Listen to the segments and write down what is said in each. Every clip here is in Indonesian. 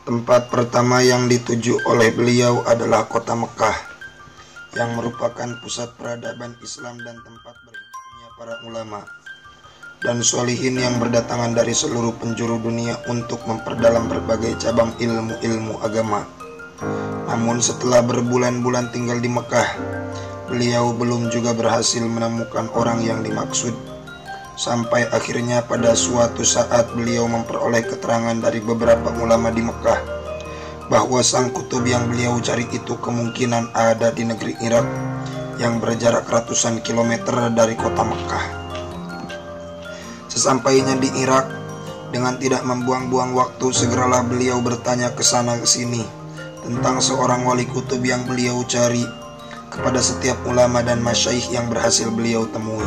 Tempat pertama yang dituju oleh beliau adalah kota Mekah, yang merupakan pusat peradaban Islam dan tempat berhimpunnya para ulama dan sholihin yang berdatangan dari seluruh penjuru dunia untuk memperdalam berbagai cabang ilmu-ilmu agama. Namun setelah berbulan-bulan tinggal di Mekah, beliau belum juga berhasil menemukan orang yang dimaksud. Sampai akhirnya pada suatu saat beliau memperoleh keterangan dari beberapa ulama di Mekah bahwa sang kutub yang beliau cari itu kemungkinan ada di negeri Irak yang berjarak ratusan kilometer dari kota Mekah. Sesampainya di Irak, dengan tidak membuang-buang waktu segeralah beliau bertanya ke sana ke sini tentang seorang wali kutub yang beliau cari kepada setiap ulama dan masyaikh yang berhasil beliau temui.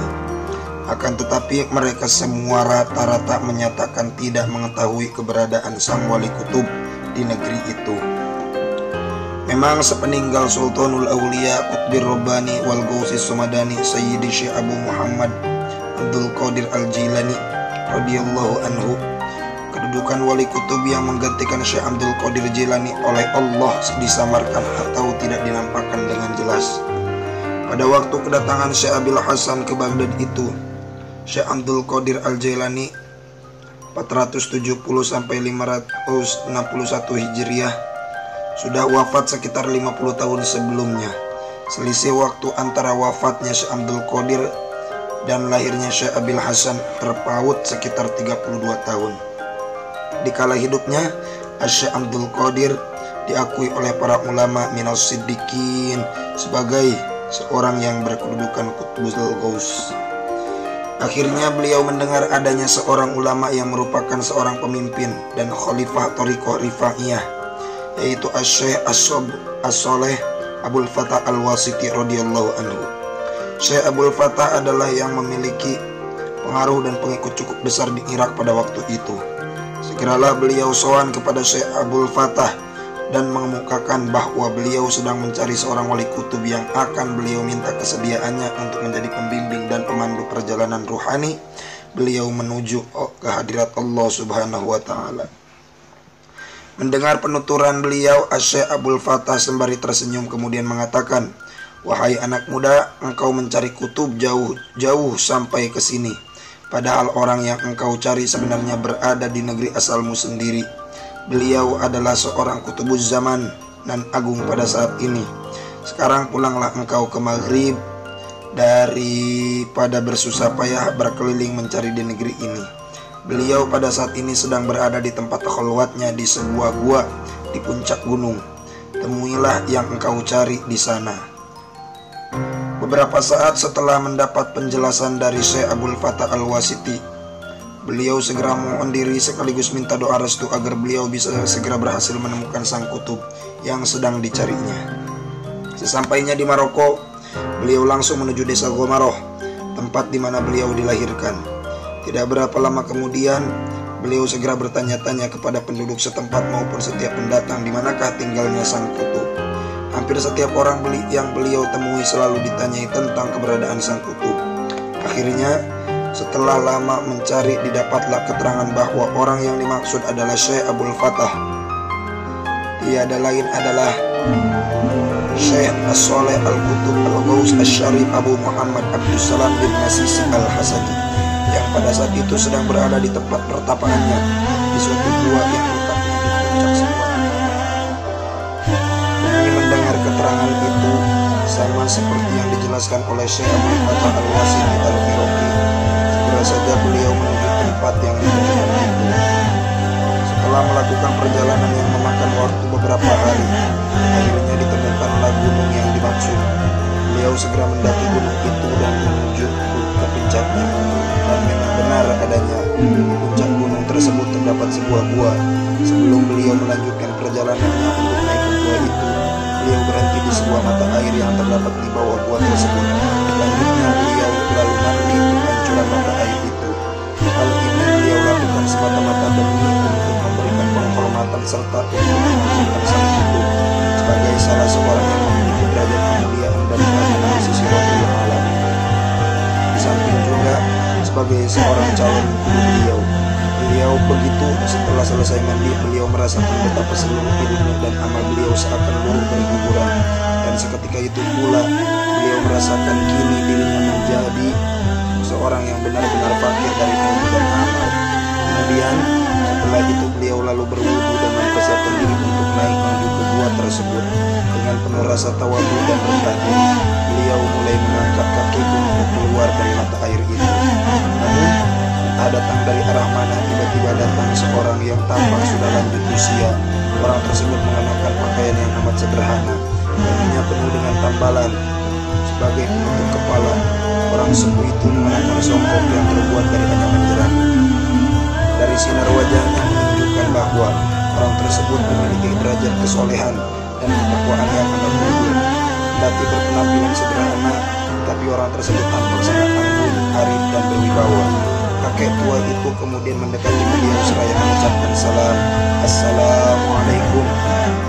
Akan tetapi mereka semua rata-rata menyatakan tidak mengetahui keberadaan sang wali kutub di negeri itu. Memang sepeninggal Sultanul Aulia Qutbir Rabbani wal Ghausis Sumadani Sayyidi Syekh Abu Muhammad Abdul Qadir Al-Jilani radhiyallahu anhu, kedudukan wali kutub yang menggantikan Syekh Abdul Qadir Jilani oleh Allah disamarkan atau tidak dinampakkan dengan jelas. Pada waktu kedatangan Syekh Abil Hasan ke Baghdad itu, Syekh Abdul Qadir Al-Jilani 470 sampai 561 Hijriah sudah wafat sekitar 50 tahun sebelumnya. Selisih waktu antara wafatnya Syekh Abdul Qadir dan lahirnya Syekh Abil Hasan terpaut sekitar 32 tahun. Di kala hidupnya, Syekh Abdul Qadir diakui oleh para ulama minas siddiqin sebagai seorang yang berkedudukan Qutbul Ghaus. Akhirnya beliau mendengar adanya seorang ulama yang merupakan seorang pemimpin dan khalifah Thariqah Rifaiyah, yaitu Syekh As-Shaleh Abul Fatah Al-Wasiti radhiyallahu anhu. Syekh Abul Fatah adalah yang memiliki pengaruh dan pengikut cukup besar di Irak pada waktu itu. Segeralah beliau sowan kepada Syekh Abul Fatah dan mengemukakan bahwa beliau sedang mencari seorang wali kutub yang akan beliau minta kesediaannya untuk menjadi pembimbing dan pemandu perjalanan ruhani beliau menuju ke hadirat Allah Subhanahu wa Ta'ala. Mendengar penuturan beliau, Syekh Abul Fatah sembari tersenyum kemudian mengatakan, "Wahai anak muda, engkau mencari kutub jauh-jauh sampai ke sini, padahal orang yang engkau cari sebenarnya berada di negeri asalmu sendiri. Beliau adalah seorang kutubuz zaman dan agung pada saat ini. Sekarang pulanglah engkau ke Maghrib daripada bersusah payah berkeliling mencari di negeri ini. Beliau pada saat ini sedang berada di tempat khalwatnya di sebuah gua di puncak gunung. Temuilah yang engkau cari di sana." Beberapa saat setelah mendapat penjelasan dari Syekh Abul Fatah Al-Wasiti, beliau segera mohon diri sekaligus minta doa restu agar beliau bisa segera berhasil menemukan sang kutub yang sedang dicarinya. Sesampainya di Maroko, beliau langsung menuju desa Gomaroh, tempat di mana beliau dilahirkan. Tidak berapa lama kemudian, beliau segera bertanya-tanya kepada penduduk setempat maupun setiap pendatang di manakah tinggalnya sang kutub. Hampir setiap orang yang beliau temui selalu ditanyai tentang keberadaan sang kutub. Akhirnya, setelah lama mencari, didapatlah keterangan bahwa orang yang dimaksud adalah Syekh Abul Fatah. Tiada lain adalah Syekh As-Shaleh Al-Qutub Al-Ghaus Asy-Syarif Abu Muhammad Abdussalam bin Nasisi Al-Hasani, yang pada saat itu sedang berada di tempat pertapaannya di suatu gua yang letaknya di puncak sebuah. Demi mendengar keterangan itu, sama seperti yang dijelaskan oleh Syekh Abul Fatah Al-Wasiti Al-Iraqi, segera saja beliau menuju tempat yang ditemukan itu. Setelah melakukan perjalanan yang memakan waktu beberapa hari, akhirnya ditemukanlah gunung yang dimaksud. Beliau segera mendaki gunung itu dan menuju ke puncaknya. Dan memang benar adanya di puncak gunung tersebut terdapat sebuah gua. Sebelum beliau melanjutkan perjalanannya untuk naik ke gua itu, beliau berhenti di sebuah mata air yang terdapat di bawah gua tersebut. Selanjutnya beliau lalu mandi di pancuran mata air itu. Hal ini beliau lakukan semata-mata demi untuk memberikan penghormatan serta untuk menunjukkan sang kutub sebagai salah seorang yang memiliki derajat kemuliaan dan keagungan di sisi Rabbul Alamin. Di samping juga sebagai seorang calon guru beliau Beliau begitu, setelah selesai mandi, beliau merasakan betapa seluruh ilmu dan amal beliau seakan luruh berguguran. Dan seketika itu pula beliau merasakan kini dirinya menjadi seorang yang benar-benar fakir dari ilmu dan amal. Kemudian setelah itu beliau lalu berwudu dan mempersiapkan diri untuk naik menuju ke gua tersebut. Dengan penuh rasa tawadhu dan rendah diri, beliau mulai mengangkat kaki untuk keluar dari mata air itu. Namun entah datang dari arah mana, tiba-tiba datang seorang yang tampak sudah lanjut usia. Orang tersebut mengenakan pakaian yang amat sederhana, bajunya penuh dengan tambalan sebagai penutup kepala. Orang sepuh itu mengenakan songkok yang terbuat dari anyaman jerami. Dari sinar wajahnya menunjukkan bahwa orang tersebut memiliki derajat kesolehan dan ketakwaan yang amat luhur. Kendati berpenampilan sederhana, tapi orang tersebut tampak sangat anggun, arif dan berwibawa. Kakek tua itu kemudian mendekati beliau seraya mengucapkan salam. Assalamualaikum.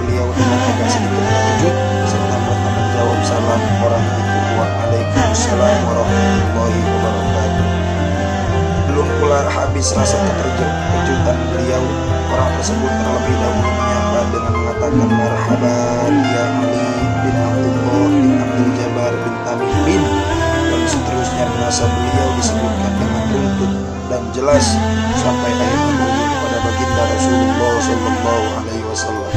Beliau dengan agak sedikit terkejut serta merta menjawab salam orang itu. Waalaikumsalam warahmatullahi wabarakatuh. Belum pula habis rasa kejutan beliau, orang tersebut terlebih dahulu menyapa dengan mengatakan marhaban ya Ali bin Abdullah bin Abdul Jabbar bin Tamim bin, dan seterusnya nasab beliau disebutkan dengan runtut dan jelas sampai akhirnya merujuk kepada baginda Rasulullah Shallallahu Alaihi Wasallam.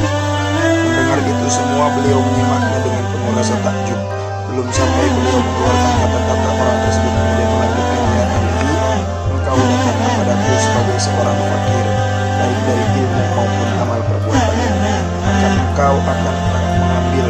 Mendengar itu semua, beliau menyimaknya dengan penuh rasa takjub. Belum sampai beliau mengeluarkan kata-kata, orang tersebut kemudian melanjutkan, ya Ali, engkau datang kepadaku sebagai seorang fakir, baik dari ilmu maupun amal perbuatan, maka engkau akan mengambil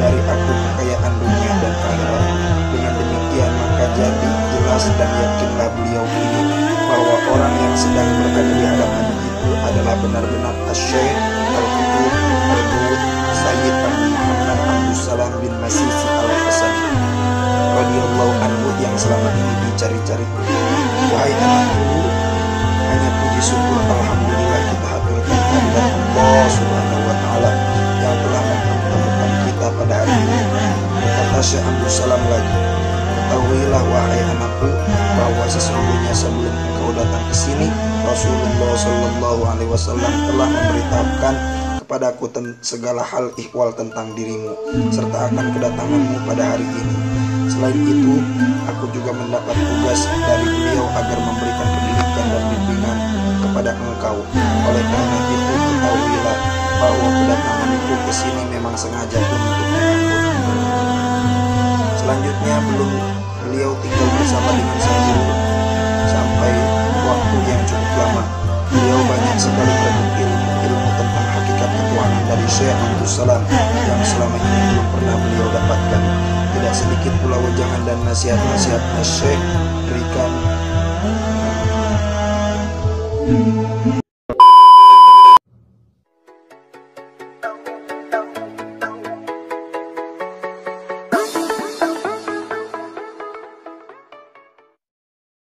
dari aku kekayaan dunia dan akhirat. Dengan demikian maka jadi jelas dan yakinlah beliau ini bahwa orang yang sedang berada di hadapannya itu adalah benar-benar Asy-Syaikh Al-Qutub Al-Buud Sayyid Abu Muhammad Abdus Salam bin Masisi Al-Hasan radhiyallahu anhu yang selama ini dicari-cari. Wahai anakku, hanya puji syukur alhamdulillah kita haturkan kehadirat Allah Subhanahu wa taala yang telah mempertemukan kita pada hari ini. Kata Syekh Abdus Salam lagi, ketahuilah wahai anakku bahwa sesungguhnya sebelum engkau datang ke sini, Rasulullah Shallallahu Alaihi Wasallam telah memberitahukan kepadaku segala hal ihwal tentang dirimu serta akan kedatanganmu pada hari ini. Selain itu, aku juga mendapat tugas dari beliau agar memberikan pendidikan dan bimbingan kepada engkau. Oleh karena itu, ketahuilah bahwa kedatanganku ke sini memang sengaja untuk menyambutmu. Selanjutnya, beliau tinggal bersama dengan sang guru sampai waktu yang cukup lama. Beliau banyak sekali berbukti ilmu tentang hakikat ketuhanan dari Syekh Abdus Salam yang selama ini belum pernah beliau dapatkan. Tidak sedikit pula wejangan dan nasihat-nasihat Syekh berikan